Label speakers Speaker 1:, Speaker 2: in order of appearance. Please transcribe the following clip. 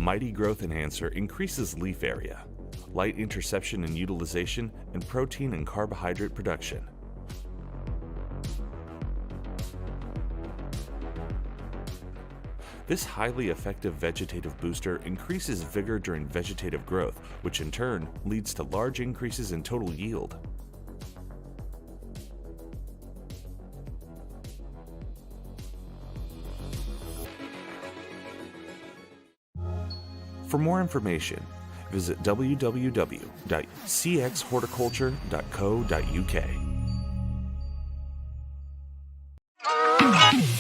Speaker 1: Mighty Growth Enhancer increases leaf area, light interception and utilization, and protein and carbohydrate production. This highly effective vegetative booster increases vigor during vegetative growth, which in turn leads to large increases in total yield. For more information, visit www.cxhorticulture.co.uk.